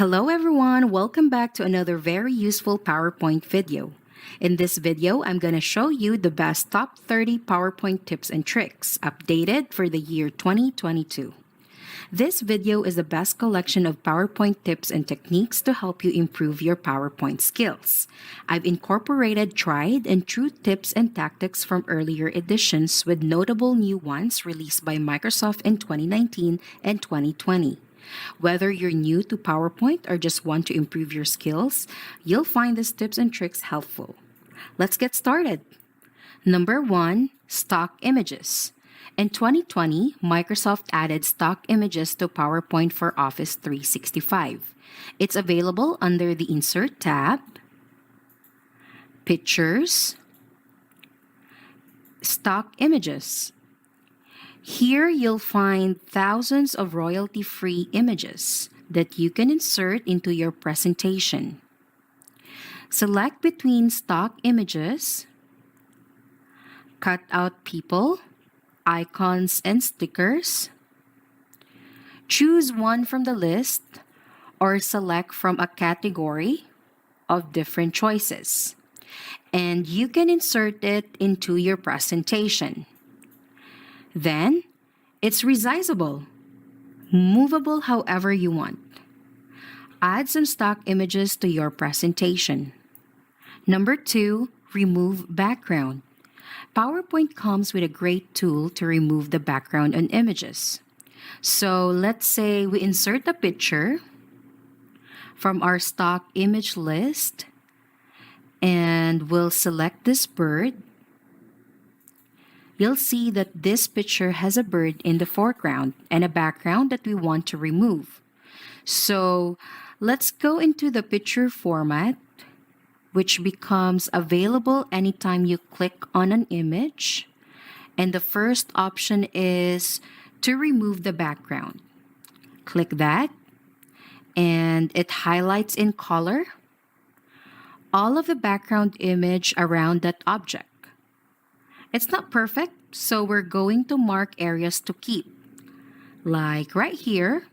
Hello everyone, welcome back to another very useful PowerPoint video. In this video, I'm going to show you the best top 30 PowerPoint tips and tricks updated for the year 2022. This video is the best collection of PowerPoint tips and techniques to help you improve your PowerPoint skills. I've incorporated tried and true tips and tactics from earlier editions with notable new ones released by Microsoft in 2019 and 2020. Whether you're new to PowerPoint or just want to improve your skills, you'll find these tips and tricks helpful. Let's get started. Number 1, stock images. In 2020, Microsoft added stock images to PowerPoint for Office 365. It's available under the Insert tab, Pictures, Stock Images. Here you'll find thousands of royalty-free images that you can insert into your presentation. Select between stock images, cut out people, icons, and stickers. Choose one from the list or select from a category of different choices. And you can insert it into your presentation. Then, it's resizable, movable however you want. Add some stock images to your presentation. Number 2, remove background. PowerPoint comes with a great tool to remove the background on images. So let's say we insert a picture from our stock image list and we'll select this bird. You'll see that this picture has a bird in the foreground and a background that we want to remove. So let's go into the picture format, which becomes available anytime you click on an image. And the first option is to remove the background. Click that, and it highlights in color all of the background image around that object. It's not perfect, so we're going to mark areas to keep, like right here,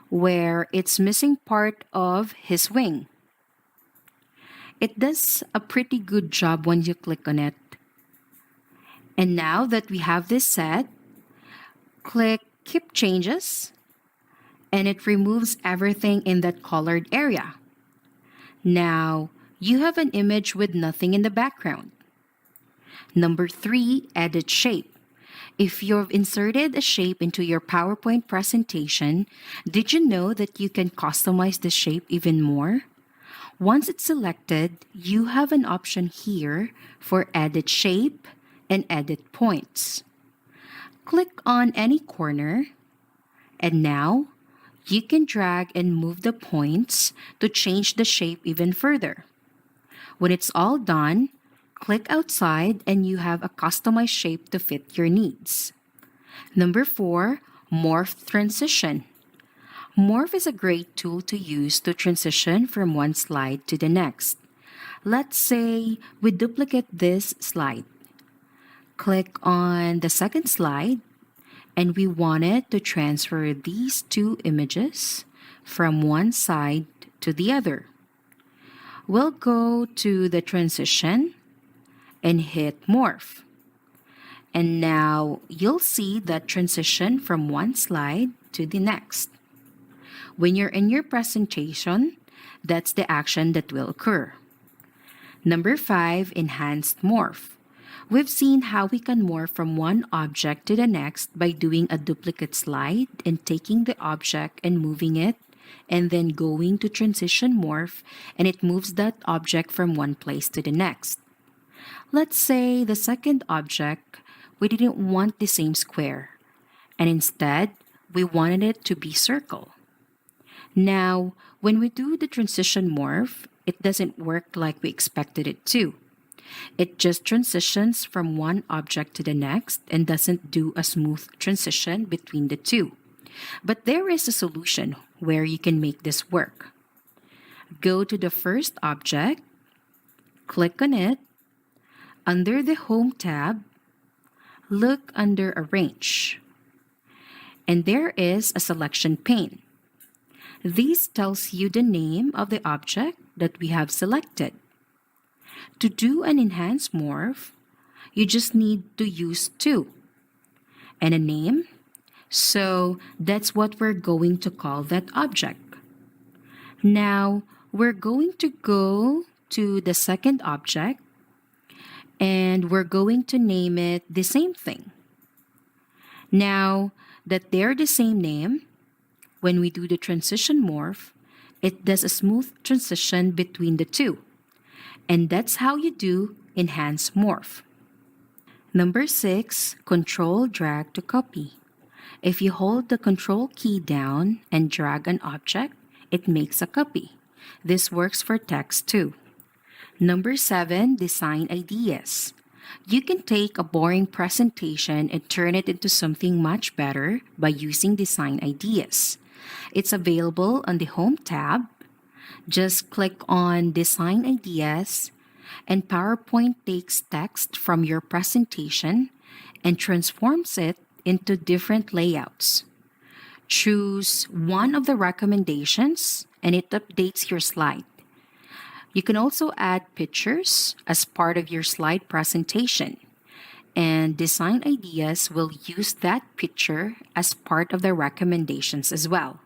where it's missing part of his wing. It does a pretty good job when you click on it. And now that we have this set, click Keep Changes, and it removes everything in that colored area. Now, you have an image with nothing in the background. Number 3, edit shape. If you've inserted a shape into your PowerPoint presentation, did you know that you can customize the shape even more? Once it's selected, you have an option here for edit shape and edit points. Click on any corner, and now you can drag and move the points to change the shape even further. When it's all done, click outside and you have a customized shape to fit your needs. Number 4, morph transition. Morph is a great tool to use to transition from one slide to the next. Let's say we duplicate this slide. Click on the second slide, and we wanted to transfer these two images from one side to the other. We'll go to the transition and hit morph. And now you'll see that transition from one slide to the next. When you're in your presentation, that's the action that will occur. Number 5, enhanced morph. We've seen how we can morph from one object to the next by doing a duplicate slide and taking the object and moving it, and then going to transition morph, and it moves that object from one place to the next. Let's say the second object, we didn't want the same square, and instead, we wanted it to be circle. Now, when we do the transition morph, it doesn't work like we expected it to. It just transitions from one object to the next and doesn't do a smooth transition between the two. But there is a solution where you can make this work. Go to the first object, click on it. Under the Home tab, look under Arrange. And there is a selection pane. This tells you the name of the object that we have selected. To do an enhanced morph, you just need to use to and a name. So that's what we're going to call that object. Now we're going to go to the second object and we're going to name it the same thing. Now that they're the same name, when we do the transition morph, it does a smooth transition between the two. And that's how you do enhance morph. Number 6, control drag to copy. If you hold the control key down and drag an object, it makes a copy. This works for text too. Number 7, design ideas. You can take a boring presentation and turn it into something much better by using design ideas. It's available on the Home tab. Just click on Design Ideas, and PowerPoint takes text from your presentation and transforms it into different layouts. Choose one of the recommendations, and it updates your slide. You can also add pictures as part of your slide presentation, and Design Ideas will use that picture as part of the recommendations as well.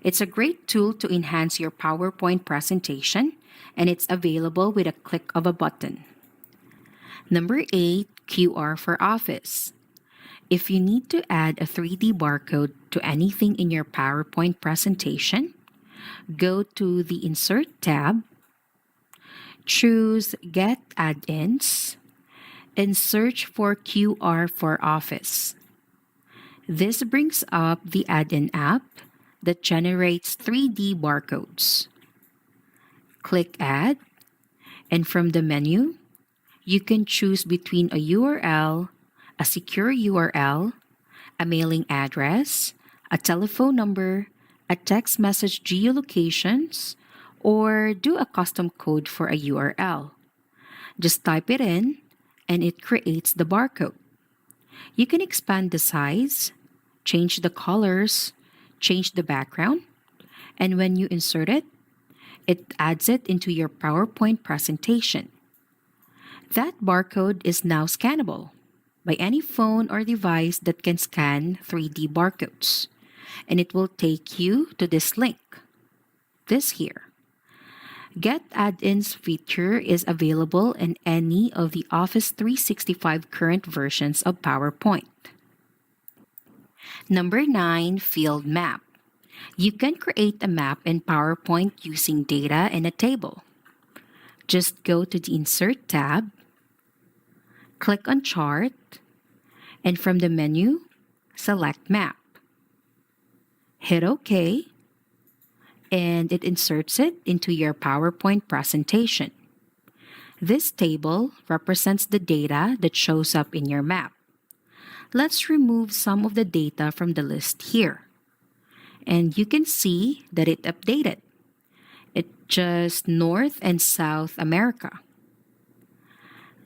It's a great tool to enhance your PowerPoint presentation, and it's available with a click of a button. Number 8, QR for Office. If you need to add a 3D barcode to anything in your PowerPoint presentation, go to the Insert tab, choose Get Add-ins, and search for QR for Office. This brings up the add-in app that generates 3D barcodes. Click Add, and from the menu, you can choose between a URL, a secure URL, a mailing address, a telephone number, a text message geolocations, or do a custom code for a URL. Just type it in, and it creates the barcode. You can expand the size, change the colors, change the background, and when you insert it, it adds it into your PowerPoint presentation. That barcode is now scannable by any phone or device that can scan 3D barcodes, and it will take you to this link, this here. Get Add-ins feature is available in any of the Office 365 current versions of PowerPoint. Number 9, Field Map. You can create a map in PowerPoint using data in a table. Just go to the Insert tab, click on Chart, and from the menu, select Map. Hit OK, and it inserts it into your PowerPoint presentation. This table represents the data that shows up in your map. Let's remove some of the data from the list here. And you can see that it updated. It's just North and South America.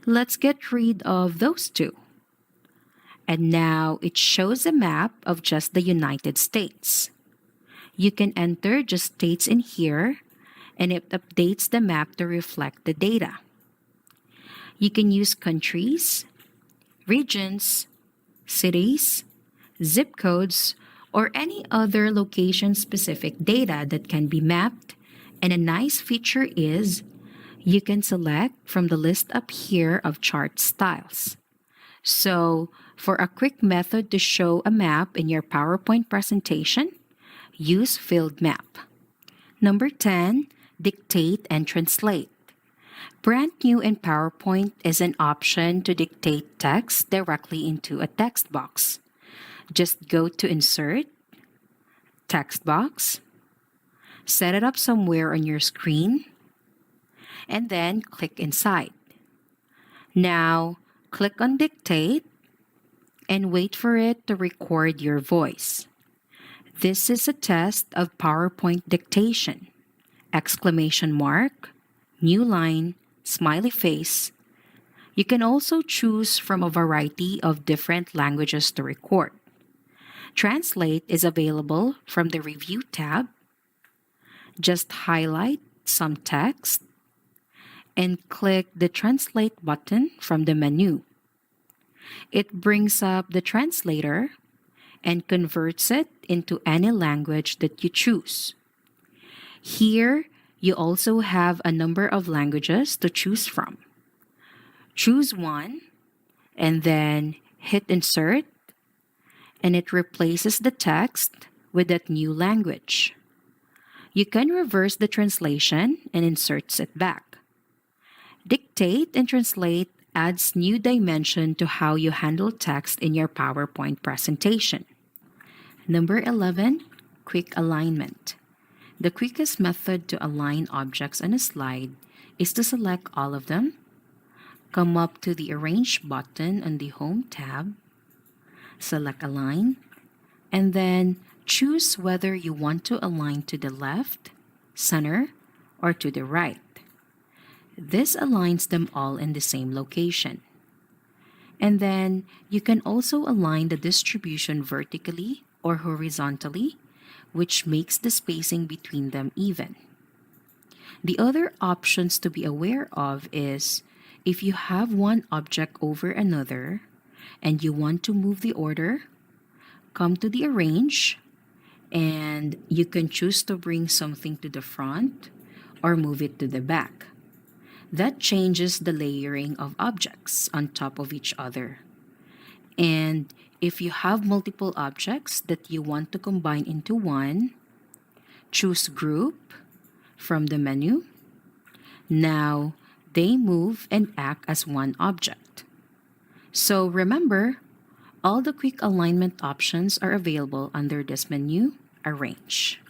Let's get rid of those two. And now it shows a map of just the United States. You can enter just states in here, and it updates the map to reflect the data. You can use countries, regions, cities, zip codes, or any other location-specific data that can be mapped. And a nice feature is you can select from the list up here of chart styles. So, for a quick method to show a map in your PowerPoint presentation, use Field Map. Number 10, Dictate and Translate. Brand new in PowerPoint is an option to dictate text directly into a text box. Just go to Insert, Text Box, set it up somewhere on your screen, and then click inside. Now, click on Dictate and wait for it to record your voice. This is a test of PowerPoint dictation. Exclamation mark, new line, smiley face. You can also choose from a variety of different languages to record. Translate is available from the Review tab. Just highlight some text and click the Translate button from the menu. It brings up the translator and converts it into any language that you choose. Here, you also have a number of languages to choose from. Choose one and then hit Insert, and it replaces the text with that new language. You can reverse the translation and inserts it back. Dictate and translate adds new dimension to how you handle text in your PowerPoint presentation. Number 11, quick alignment. The quickest method to align objects on a slide is to select all of them, come up to the Arrange button on the Home tab, select Align, and then choose whether you want to align to the left, center, or to the right. This aligns them all in the same location. And then you can also align the distribution vertically or horizontally, which makes the spacing between them even. The other options to be aware of is if you have one object over another and you want to move the order, come to the Arrange, and you can choose to bring something to the front or move it to the back. That changes the layering of objects on top of each other. And if you have multiple objects that you want to combine into one, choose Group from the menu. Now, they move and act as one object. So remember, all the quick alignment options are available under this menu, Arrange.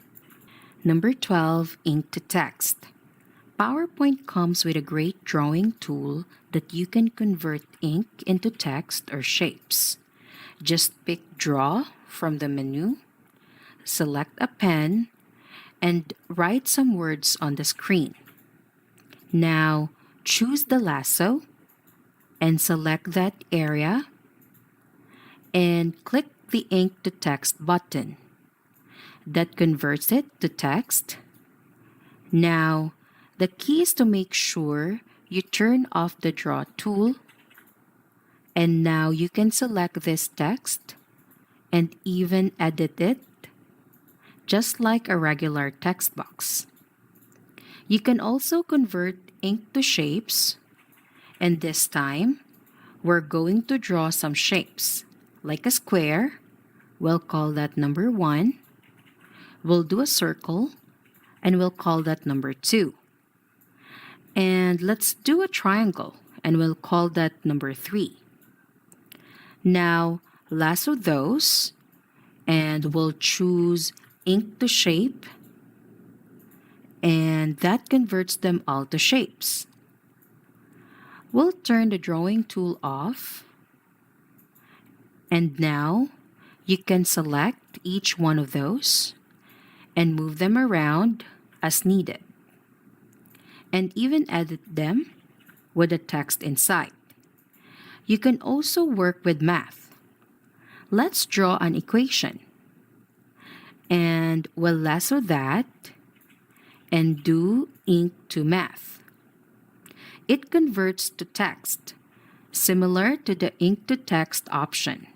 Number 12, Ink to Text. PowerPoint comes with a great drawing tool that you can convert ink into text or shapes. Just pick Draw from the menu, select a pen, and write some words on the screen. Now, choose the lasso and select that area and click the Ink to Text button. That converts it to text. Now, the key is to make sure you turn off the Draw tool, and now you can select this text and even edit it just like a regular text box. You can also convert ink to shapes, and this time we're going to draw some shapes like a square. We'll call that number 1. We'll do a circle and we'll call that number 2. And let's do a triangle and we'll call that number 3. Now, lasso those and we'll choose ink to shape, and that converts them all to shapes. We'll turn the drawing tool off, and now you can select each one of those and move them around as needed, and even edit them with the text inside. You can also work with math. Let's draw an equation. And we'll lasso that and do ink to math. It converts to text, similar to the ink to text option,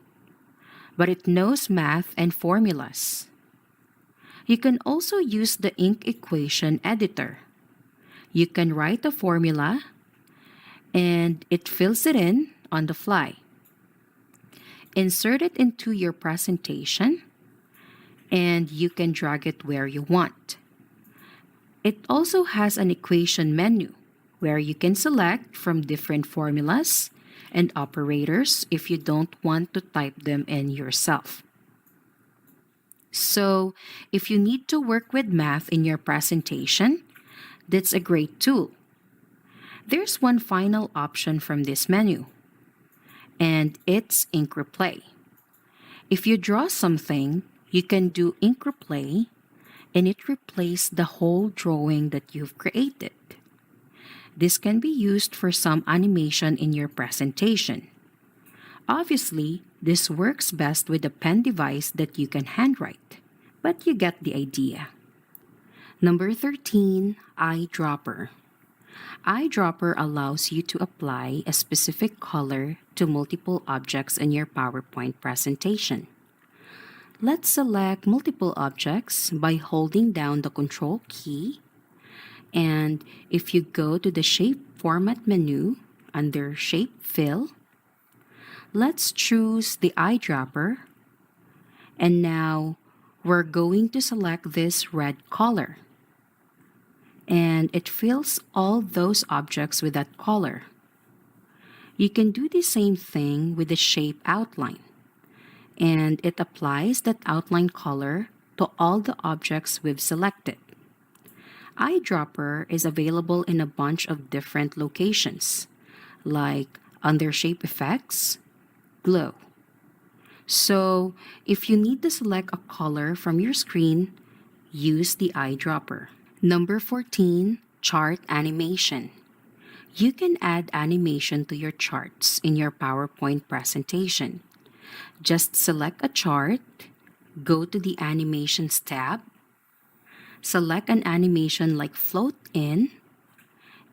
but it knows math and formulas. You can also use the ink equation editor. You can write a formula and it fills it in on the fly. Insert it into your presentation and you can drag it where you want. It also has an equation menu where you can select from different formulas and operators if you don't want to type them in yourself. So, if you need to work with math in your presentation, that's a great tool. There's one final option from this menu, and it's Ink Replay. If you draw something, you can do Ink Replay, and it replaces the whole drawing that you've created. This can be used for some animation in your presentation. Obviously, this works best with a pen device that you can handwrite, but you get the idea. Number 13, eyedropper. Eyedropper allows you to apply a specific color to multiple objects in your PowerPoint presentation. Let's select multiple objects by holding down the Control key. And if you go to the Shape Format menu under Shape Fill, let's choose the eyedropper. And now we're going to select this red color. And it fills all those objects with that color. You can do the same thing with the shape outline. And it applies that outline color to all the objects we've selected. Eyedropper is available in a bunch of different locations, like under Shape Effects, Glow. So, if you need to select a color from your screen, use the eyedropper. Number 14, chart animation. You can add animation to your charts in your PowerPoint presentation. Just select a chart, go to the Animations tab, select an animation like Float In,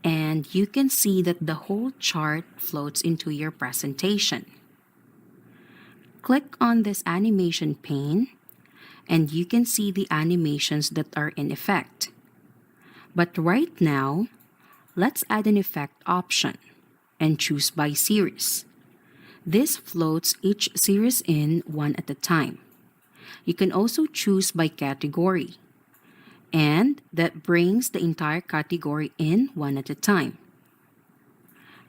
and you can see that the whole chart floats into your presentation. Click on this animation pane, and you can see the animations that are in effect. But right now, let's add an effect option and choose by series. This floats each series in one at a time. You can also choose by category, and that brings the entire category in one at a time.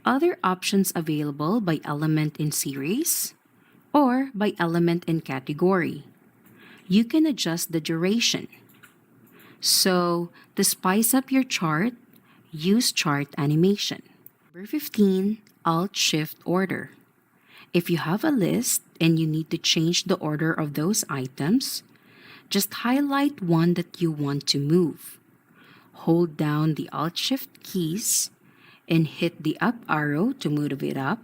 Other options available by element in series or by element in category. You can adjust the duration. So, to spice up your chart, use chart animation. Number 15, Alt-Shift Order. If you have a list and you need to change the order of those items, just highlight one that you want to move. Hold down the Alt-Shift keys and hit the up arrow to move it up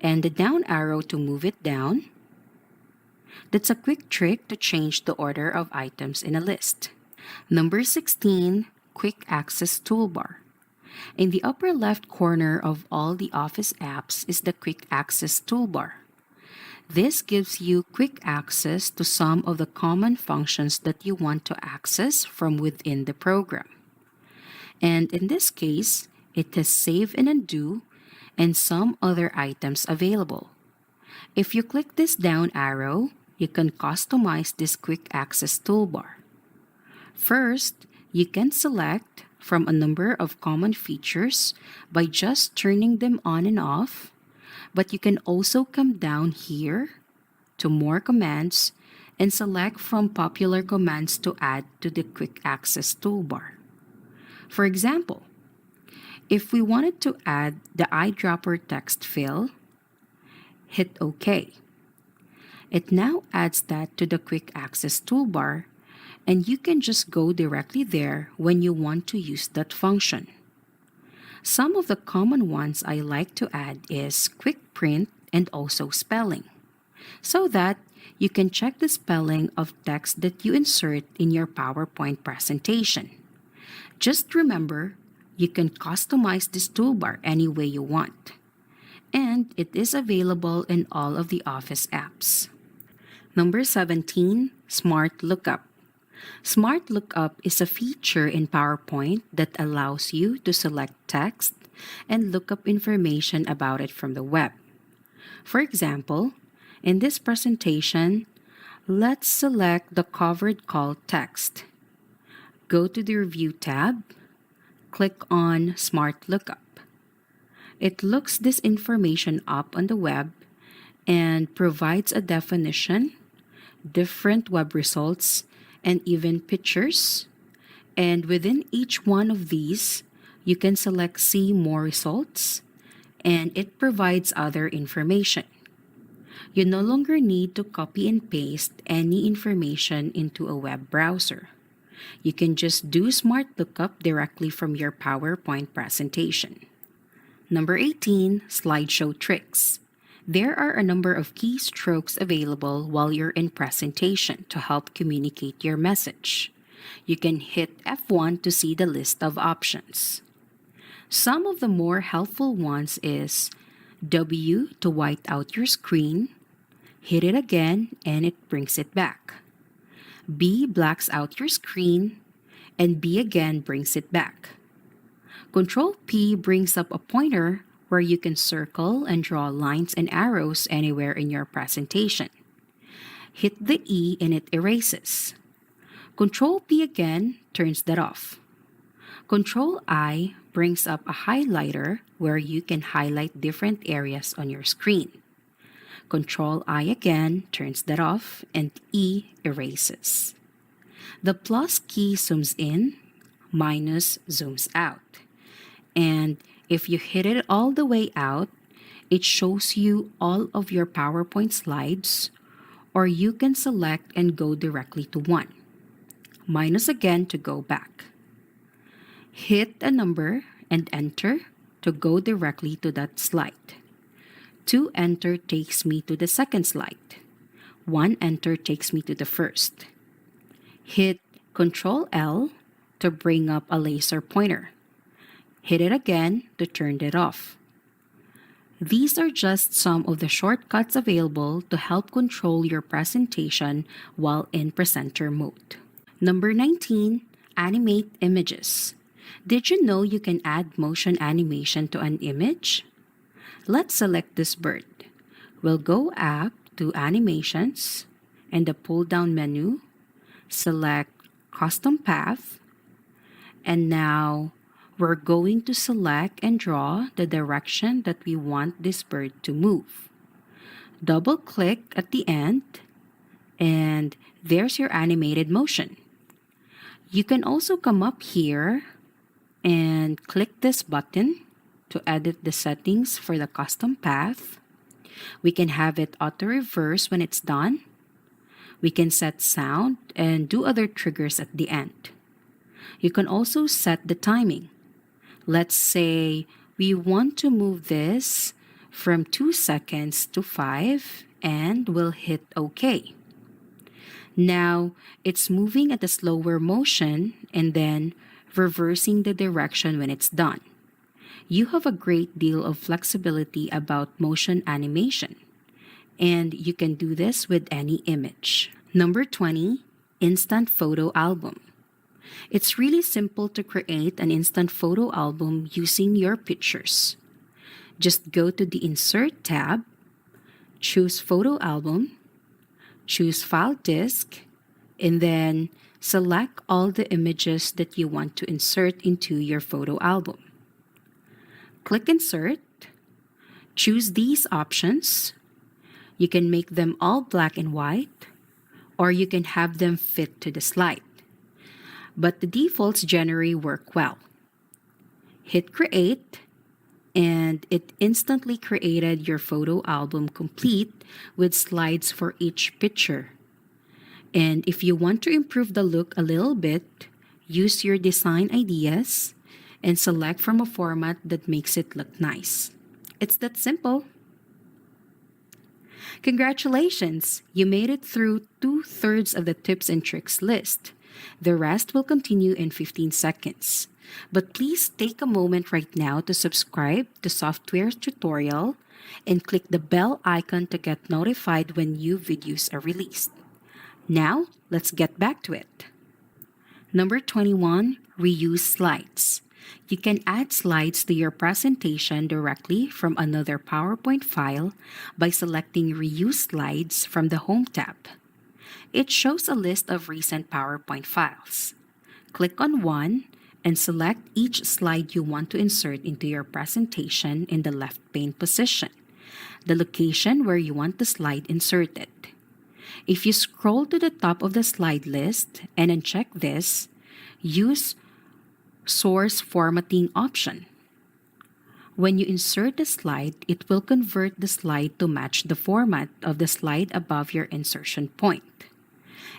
and the down arrow to move it down. That's a quick trick to change the order of items in a list. Number 16, Quick Access Toolbar. In the upper left corner of all the Office apps is the Quick Access Toolbar. This gives you quick access to some of the common functions that you want to access from within the program. And in this case, it has Save and Undo and some other items available. If you click this down arrow, you can customize this Quick Access Toolbar. First, you can select from a number of common features by just turning them on and off, but you can also come down here to More Commands and select from popular commands to add to the Quick Access Toolbar. For example, if we wanted to add the eyedropper text fill, hit OK. It now adds that to the Quick Access Toolbar, and you can just go directly there when you want to use that function. Some of the common ones I like to add is Quick Print and also spelling, so that you can check the spelling of text that you insert in your PowerPoint presentation. Just remember, you can customize this toolbar any way you want, and it is available in all of the Office apps. Number 17, Smart Lookup. Smart Lookup is a feature in PowerPoint that allows you to select text and look up information about it from the web. For example, in this presentation, let's select the covered call text. Go to the Review tab, click on Smart Lookup. It looks this information up on the web and provides a definition, different web results, and even pictures. And within each one of these, you can select See More Results, and it provides other information. You no longer need to copy and paste any information into a web browser. You can just do Smart Lookup directly from your PowerPoint presentation. Number 18, Slideshow Tricks. There are a number of keystrokes available while you're in presentation to help communicate your message. You can hit F1 to see the list of options. Some of the more helpful ones is W to white out your screen, hit it again and it brings it back. B blacks out your screen, and B again brings it back. Control P brings up a pointer where you can circle and draw lines and arrows anywhere in your presentation. Hit the E and it erases. Control P again turns that off. Control I brings up a highlighter where you can highlight different areas on your screen. Control I again turns that off and E erases. The plus key zooms in, minus zooms out. And if you hit it all the way out, it shows you all of your PowerPoint slides, or you can select and go directly to one. Minus again to go back. Hit a number and enter to go directly to that slide. 2 enter takes me to the second slide. 1 enter takes me to the first. Hit Control L to bring up a laser pointer. Hit it again to turn it off. These are just some of the shortcuts available to help control your presentation while in presenter mode. Number 19, animate images. Did you know you can add motion animation to an image? Let's select this bird. We'll go up to Animations and the pull-down menu, select Custom Path, and now we're going to select and draw the direction that we want this bird to move. Double-click at the end, and there's your animated motion. You can also come up here and click this button to edit the settings for the custom path. We can have it auto-reverse when it's done. We can set sound and do other triggers at the end. You can also set the timing. Let's say we want to move this from 2 seconds to 5 and we'll hit OK. Now, it's moving at a slower motion and then reversing the direction when it's done. You have a great deal of flexibility about motion animation, and you can do this with any image. Number 20, Instant Photo Album. It's really simple to create an instant photo album using your pictures. Just go to the Insert tab, choose Photo Album, choose File Disk, and then select all the images that you want to insert into your photo album. Click Insert, choose these options. You can make them all black and white, or you can have them fit to the slide. But the defaults generally work well. Hit Create, and it instantly created your photo album complete with slides for each picture. And if you want to improve the look a little bit, use your design ideas and select from a format that makes it look nice. It's that simple. Congratulations! You made it through 2/3 of the tips and tricks list. The rest will continue in 15 seconds. But please take a moment right now to subscribe to Software Tutorial and click the bell icon to get notified when new videos are released. Now, let's get back to it. Number 21, reuse slides. You can add slides to your presentation directly from another PowerPoint file by selecting Reuse Slides from the Home tab. It shows a list of recent PowerPoint files. Click on one and select each slide you want to insert into your presentation in the left pane position, the location where you want the slide inserted. If you scroll to the top of the slide list and uncheck this, use Source Formatting option. When you insert the slide, it will convert the slide to match the format of the slide above your insertion point.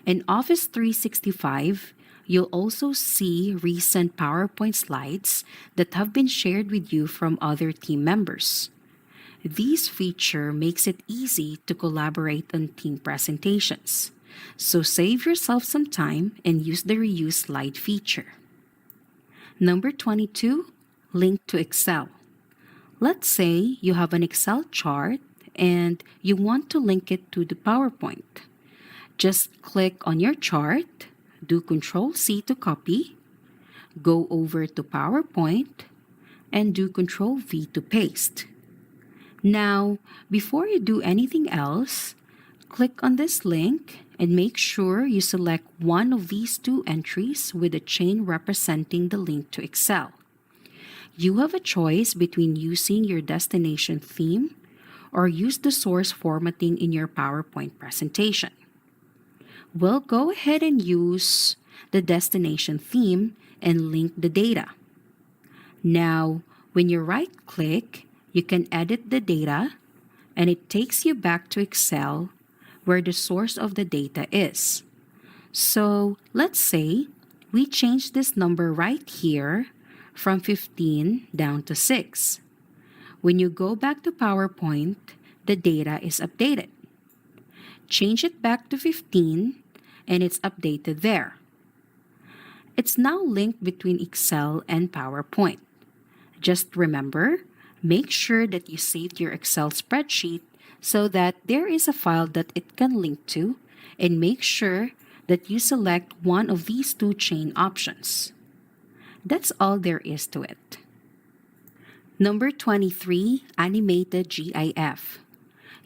In Office 365, you'll also see recent PowerPoint slides that have been shared with you from other team members. This feature makes it easy to collaborate on team presentations. So save yourself some time and use the reuse slide feature. Number 22, link to Excel. Let's say you have an Excel chart and you want to link it to the PowerPoint. Just click on your chart, do Control C to copy, go over to PowerPoint, and do Control V to paste. Now, before you do anything else, click on this link and make sure you select one of these two entries with a chain representing the link to Excel. You have a choice between using your destination theme or use the source formatting in your PowerPoint presentation. We'll go ahead and use the destination theme and link the data. Now, when you right-click, you can edit the data and it takes you back to Excel where the source of the data is. So, let's say we change this number right here from 15 down to 6. When you go back to PowerPoint, the data is updated. Change it back to 15 and it's updated there. It's now linked between Excel and PowerPoint. Just remember, make sure that you saved your Excel spreadsheet so that there is a file that it can link to, and make sure that you select one of these two chain options. That's all there is to it. Number 23, animated GIF.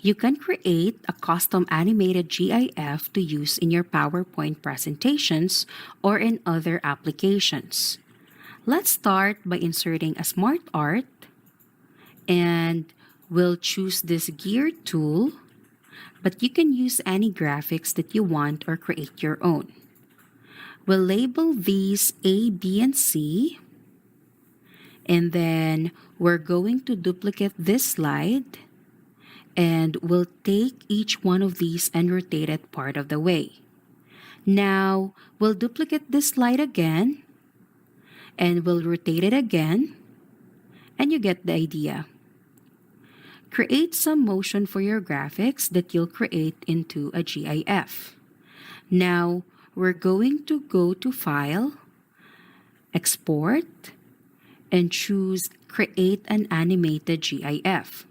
You can create a custom animated GIF to use in your PowerPoint presentations or in other applications. Let's start by inserting a smart art, and we'll choose this gear tool, but you can use any graphics that you want or create your own. We'll label these A, B, and C, and then we're going to duplicate this slide, and we'll take each one of these and rotate it part of the way. Now, we'll duplicate this slide again, and we'll rotate it again, and you get the idea. Create some motion for your graphics that you'll create into a GIF. Now, we're going to go to File, Export, and choose Create an Animated GIF.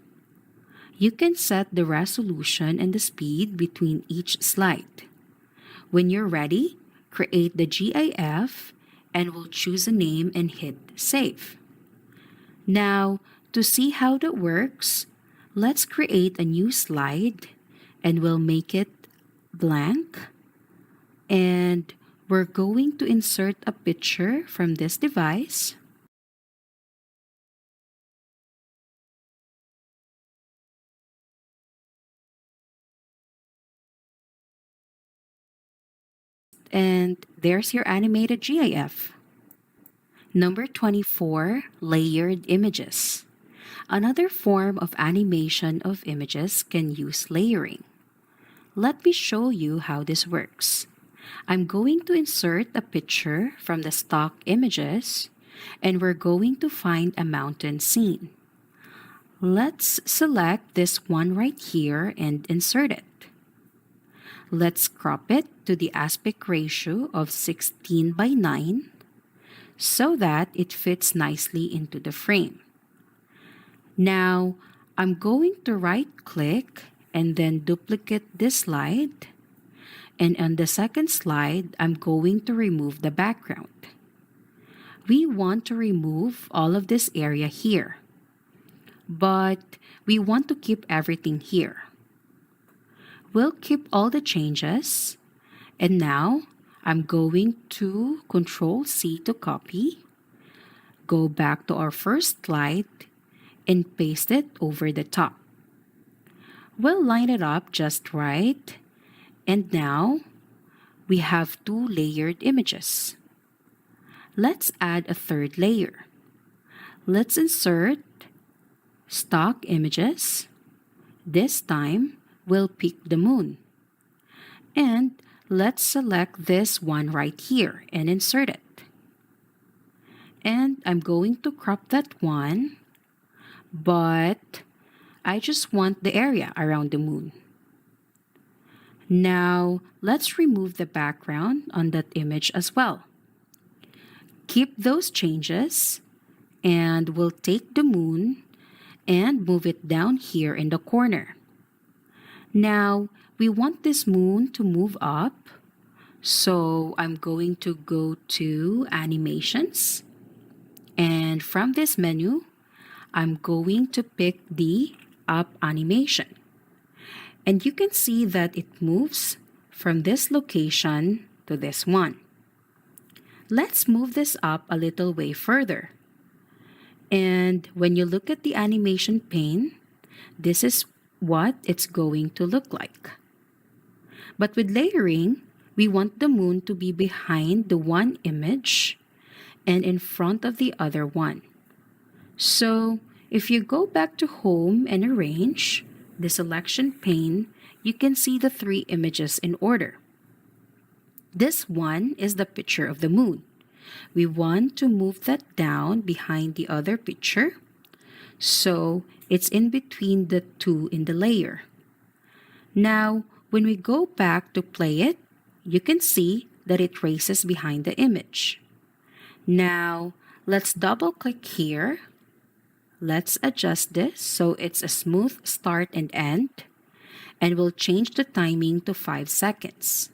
You can set the resolution and the speed between each slide. When you're ready, create the GIF and we'll choose a name and hit Save. Now, to see how that works, let's create a new slide and we'll make it blank. And we're going to insert a picture from this device. And there's your animated GIF. Number 24, layered images. Another form of animation of images can use layering. Let me show you how this works. I'm going to insert a picture from the stock images, and we're going to find a mountain scene. Let's select this one right here and insert it. Let's crop it to the aspect ratio of 16 by 9 so that it fits nicely into the frame. Now, I'm going to right-click and then duplicate this slide. And on the second slide, I'm going to remove the background. We want to remove all of this area here, but we want to keep everything here. We'll keep all the changes, and now I'm going to Control C to copy, go back to our first slide, and paste it over the top. We'll line it up just right, and now we have two layered images. Let's add a third layer. Let's insert stock images. This time, we'll pick the moon. And let's select this one right here and insert it. And I'm going to crop that one, but I just want the area around the moon. Now, let's remove the background on that image as well. Keep those changes, and we'll take the moon and move it down here in the corner. Now, we want this moon to move up, so I'm going to go to Animations, and from this menu, I'm going to pick the Up animation. And you can see that it moves from this location to this one. Let's move this up a little way further. And when you look at the animation pane, this is what it's going to look like. But with layering, we want the moon to be behind the one image and in front of the other one. So if you go back to Home and Arrange, the selection pane, you can see the three images in order. This one is the picture of the moon. We want to move that down behind the other picture, so it's in between the two in the layer. Now, when we go back to play it, you can see that it races behind the image. Now, let's double click here. Let's adjust this so it's a smooth start and end, and we'll change the timing to 5 seconds.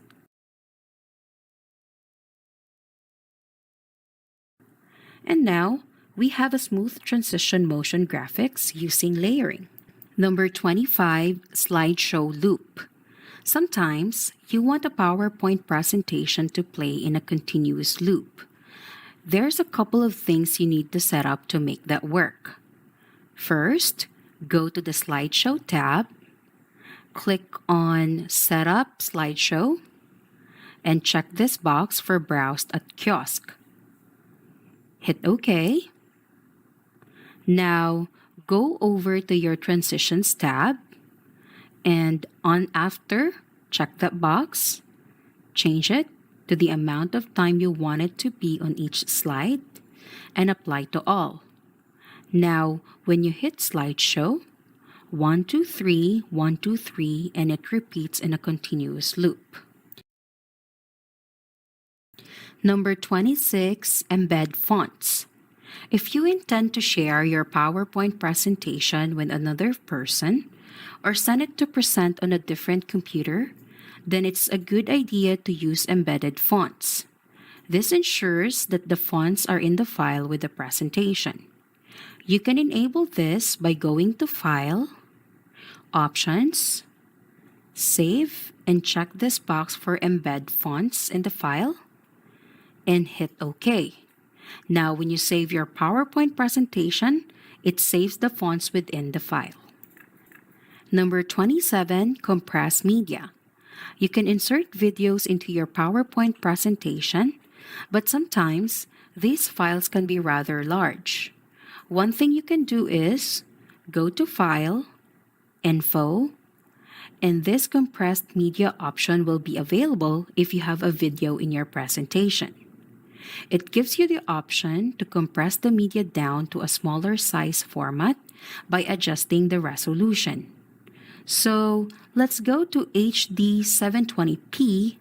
And now, we have a smooth transition motion graphics using layering. Number 25, Slideshow Loop. Sometimes, you want a PowerPoint presentation to play in a continuous loop. There's a couple of things you need to set up to make that work. First, go to the Slideshow tab, click on Setup Slideshow, and check this box for Browse at Kiosk. Hit OK. Now, go over to your Transitions tab, and on After, check that box, change it to the amount of time you want it to be on each slide, and apply to all. Now, when you hit Slideshow, 1, 2, 3, 1, 2, 3, and it repeats in a continuous loop. Number 26, Embed Fonts. If you intend to share your PowerPoint presentation with another person or send it to present on a different computer, then it's a good idea to use embedded fonts. This ensures that the fonts are in the file with the presentation. You can enable this by going to File, Options, Save, and check this box for Embed Fonts in the file, and hit OK. Now, when you save your PowerPoint presentation, it saves the fonts within the file. Number 27, Compress Media. You can insert videos into your PowerPoint presentation, but sometimes these files can be rather large. One thing you can do is go to File, Info, and this compressed media option will be available if you have a video in your presentation. It gives you the option to compress the media down to a smaller size format by adjusting the resolution. So let's go to HD 720p .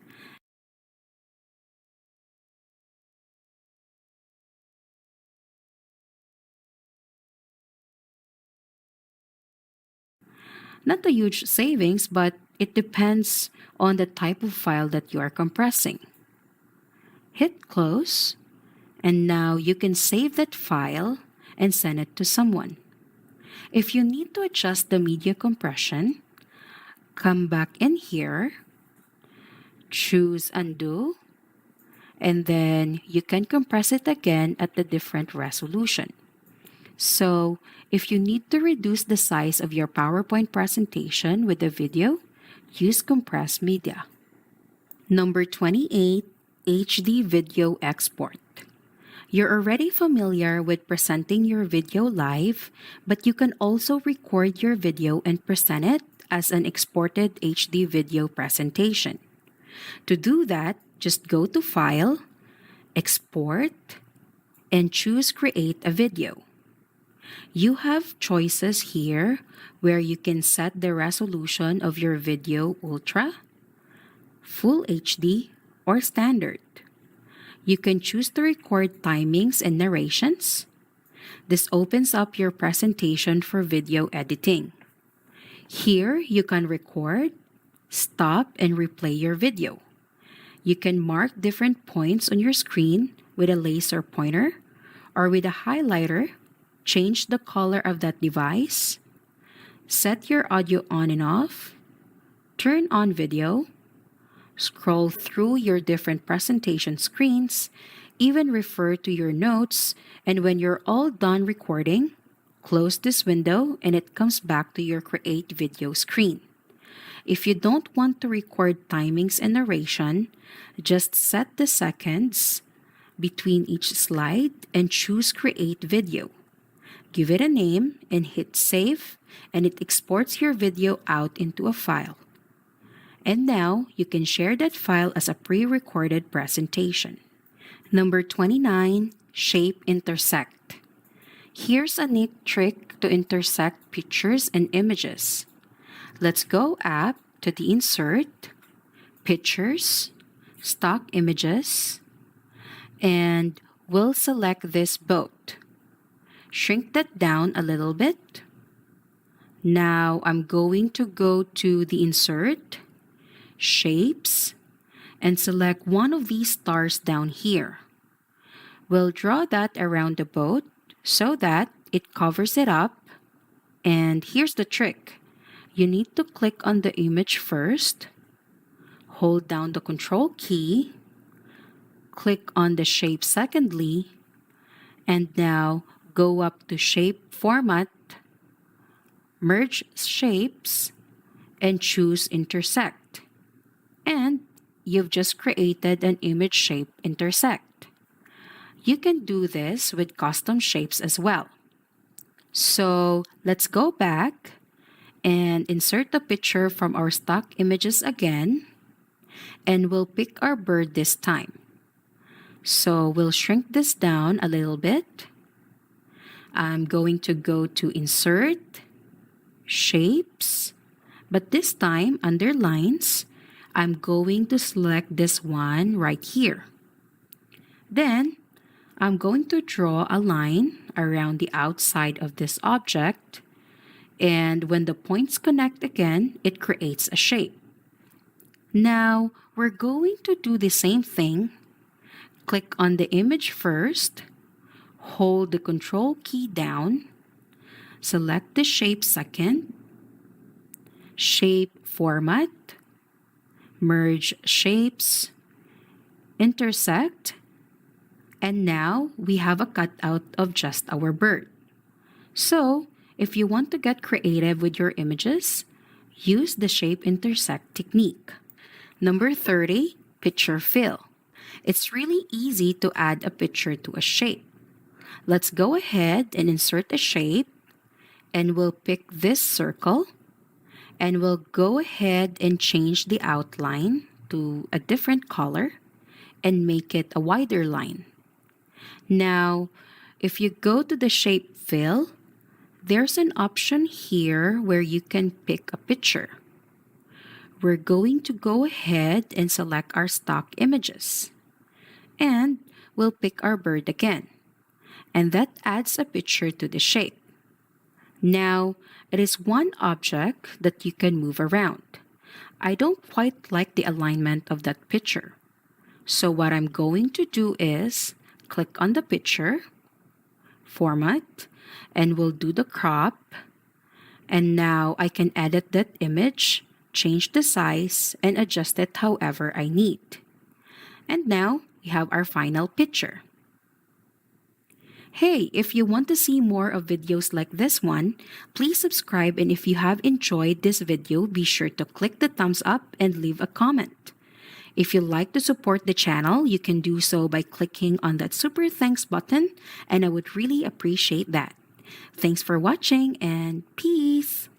Not a huge savings, but it depends on the type of file that you are compressing. Hit Close, and now you can save that file and send it to someone. If you need to adjust the media compression, come back in here, choose Undo, and then you can compress it again at the different resolution. So, if you need to reduce the size of your PowerPoint presentation with the video, use Compress Media. Number 28, HD Video Export. You're already familiar with presenting your video live, but you can also record your video and present it as an exported HD video presentation. To do that, just go to File, Export, and choose Create a Video. You have choices here where you can set the resolution of your video ultra, Full HD, or Standard. You can choose to record timings and narrations. This opens up your presentation for video editing. Here, you can record, stop, and replay your video. You can mark different points on your screen with a laser pointer or with a highlighter, change the color of that device, set your audio on and off, turn on video, scroll through your different presentation screens, even refer to your notes, and when you're all done recording, close this window and it comes back to your Create Video screen. If you don't want to record timings and narration, just set the seconds between each slide and choose Create Video. Give it a name and hit Save, and it exports your video out into a file. And now, you can share that file as a pre-recorded presentation. Number 29, Shape Intersect. Here's a neat trick to intersect pictures and images. Let's go up to the Insert, Pictures, Stock Images, and we'll select this boat. Shrink that down a little bit. Now, I'm going to go to the Insert, Shapes, and select one of these stars down here. We'll draw that around the boat so that it covers it up. And here's the trick. You need to click on the image first, hold down the Control key, click on the shape secondly, and now go up to Shape Format, Merge Shapes, and choose Intersect. And you've just created an image shape intersect. You can do this with custom shapes as well. So let's go back and insert the picture from our stock images again, and we'll pick our bird this time. So we'll shrink this down a little bit. I'm going to go to Insert, Shapes, but this time under Lines, I'm going to select this one right here. Then, I'm going to draw a line around the outside of this object, and when the points connect again, it creates a shape. Now, we're going to do the same thing. Click on the image first, hold the Control key down, select the shape second, Shape Format, Merge Shapes, Intersect, and now we have a cutout of just our bird. So, if you want to get creative with your images, use the Shape Intersect technique. Number 30, Picture Fill. It's really easy to add a picture to a shape. Let's go ahead and insert a shape, and we'll pick this circle, and we'll go ahead and change the outline to a different color and make it a wider line. Now, if you go to the Shape Fill, there's an option here where you can pick a picture. We're going to go ahead and select our stock images. And we'll pick our bird again. And that adds a picture to the shape. Now, it is one object that you can move around. I don't quite like the alignment of that picture. So what I'm going to do is click on the picture, Format, and we'll do the crop. And now I can edit that image, change the size, and adjust it however I need. And now we have our final picture. Hey, if you want to see more of videos like this one, please subscribe, and if you have enjoyed this video, be sure to click the thumbs up and leave a comment. If you'd like to support the channel, you can do so by clicking on that super thanks button, and I would really appreciate that. Thanks for watching, and peace!